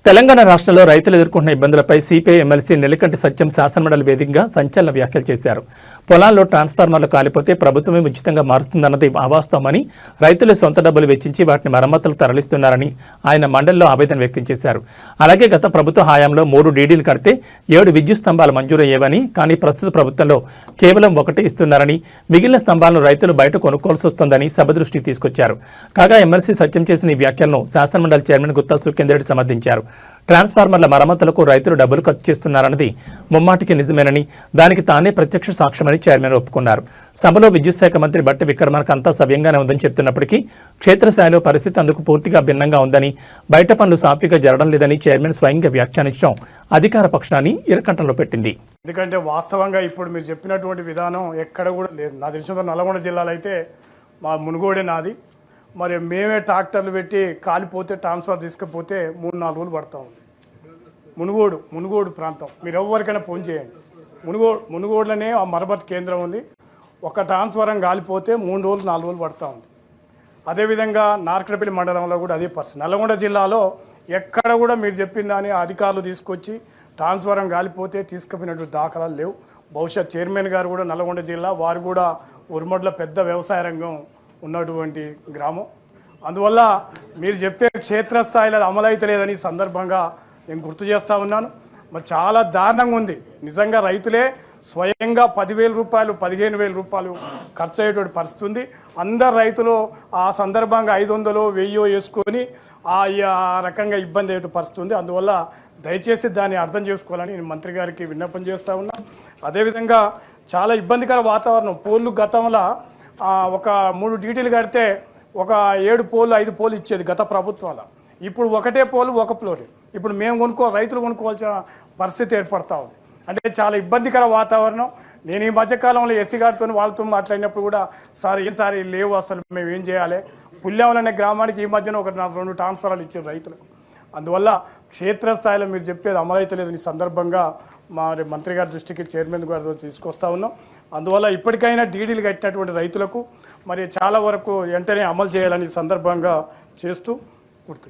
తెలంగాణ రాష్ట్రంలో రైతులు ఎదుర్కొంటున్న ఇబ్బందులపై సిపిఐ ఎమ్మెల్సీ నెల్లికంటి సత్యం శాసనమండలి వేదికగా సంచలన వ్యాఖ్యలు చేశారు. పొలాల్లో ట్రాన్స్ఫార్మర్లు కాలిపోతే ప్రభుత్వమే ఉచితంగా మారుస్తుందన్నది అవాస్తవమని, రైతులు సొంత డబ్బులు వెచ్చించి వాటిని మరమ్మతులు తరలిస్తున్నారని ఆయన మండలిలో ఆవేదన వ్యక్తం చేశారు. అలాగే గత ప్రభుత్వ హయాంలో 3 డీడీలు కడితే 7 విద్యుత్ స్తంభాలు మంజూరయ్యేవని, కానీ ప్రస్తుత ప్రభుత్వంలో కేవలం 1 ఇస్తున్నారని, మిగిలిన స్తంభాలను రైతులు బయట కొనుక్కోవాల్సి వస్తోందని సభ దృష్టికి తీసుకొచ్చారు. కాగా ఎమ్మెల్సీ సత్యం చేసిన ఈ వ్యాఖ్యలను శాసనమండలి చైర్మన్ గుత్తా సుఖేందర్ రెడ్డి సమర్థించారు. ట్రాన్స్ఫార్మర్ల మరమ్మతులకు రైతులు డబ్బులు ఖర్చు చేస్తున్నారన్నది ముమ్మాటికి నిజమేనని, దానికి తానే ప్రత్యక్ష సాక్ష్యమని చైర్మన్ ఒప్పుకున్నారు. సభలో విద్యుత్ శాఖ మంత్రి బట్టి విక్రమార్క అంతా సవ్యంగానే ఉందని చెప్తున్నప్పటికీ క్షేత్రస్థాయిలో పరిస్థితి అందుకు పూర్తిగా భిన్నంగా ఉందని, బయట పనులు సాఫీగా జరగడం లేదని చైర్మన్ స్వయంగా వ్యాఖ్యానించడం అధికార పక్షాన్ని ఇరకంటంలో పెట్టింది. ఎందుకంటే వాస్తవంగా ఇప్పుడు మీరు చెప్పినటువంటి విధానం ఎక్కడ కూడా లేదు. నా తెలిసిన నల్గొండ జిల్లాలో అయితే మా మునుగోడే నాది. మరి మేమే ట్రాక్టర్లు పెట్టి కాలిపోతే ట్రాన్స్ఫర్ తీసుకుపోతే 3-4 రోజులు పడతా ఉంది. మునుగోడు ప్రాంతం మీరు ఎవరికైనా ఫోన్ చేయండి. మునుగోడులోనే ఆ మరమ్మతు కేంద్రం ఉంది. ఒక ట్రాన్స్ఫారం కాలిపోతే 3 రోజులు 4 రోజులు పడతా ఉంది. అదేవిధంగా నార్కడపల్లి మండలంలో కూడా అదే పరిస్థితి. నల్గొండ జిల్లాలో ఎక్కడ కూడా మీరు చెప్పిన దాని అధికారులు తీసుకొచ్చి ట్రాన్స్ఫారం కాలిపోతే తీసుకుపోయినటువంటి దాఖలాలు లేవు. బహుశా చైర్మన్ గారు కూడా నల్గొండ జిల్లా, వారు కూడా ఉరుమడ్ల పెద్ద వ్యవసాయ రంగం ఉన్నటువంటి గ్రామం. అందువల్ల మీరు చెప్పే క్షేత్రస్థాయిలో అమలైతే లేదని సందర్భంగా నేను గుర్తు చేస్తూ ఉన్నాను. మరి చాలా దారుణంగా ఉంది. నిజంగా రైతులే స్వయంగా 10,000 రూపాయలు 15,000 రూపాయలు ఖర్చు అయ్యేటువంటి పరిస్థితి ఉంది. అందరు రైతులు ఆ సందర్భంగా 500 1000 వేసుకొని ఆ రకంగా ఇబ్బంది అయ్యే పరిస్థితి ఉంది. అందువల్ల దయచేసి దాన్ని అర్థం చేసుకోవాలని నేను మంత్రి గారికి విన్నపం చేస్తూ ఉన్నా. అదేవిధంగా చాలా ఇబ్బందికర వాతావరణం. పోళ్ళు గతంలో ఒక 3 డీటీలు కడితే ఒక 7 పోలు 5 పోలు ఇచ్చేది గత ప్రభుత్వాల. ఇప్పుడు 1 పోలు 1 ఫ్లోర్. ఇప్పుడు మేము రైతులు కొనుక్కోవాల్సిన పరిస్థితి ఏర్పడతా ఉంది. అంటే చాలా ఇబ్బందికర వాతావరణం. నేను ఈ మధ్యకాలంలో ఎస్సీ గారితో వాళ్ళతో మాట్లాడినప్పుడు కూడా ఈసారి లేవు, అసలు మేము ఏం చేయాలి. పుల్యావలం అనే గ్రామానికి ఈ మధ్యన 2 ట్రాన్స్ఫరాలు ఇచ్చారు రైతులకు. అందువల్ల క్షేత్రస్థాయిలో మీరు చెప్పేది అమలైతే లేదని సందర్భంగా మరి మంత్రి గారి దృష్టికి చైర్మన్ గారితో తీసుకొస్తా ఉన్నాం. అందువల్ల ఇప్పటికైనా డీడీలు కట్టినటువంటి రైతులకు మరి చాలా వరకు వెంటనే అమలు చేయాలని సందర్భంగా చేస్తూ గుర్తు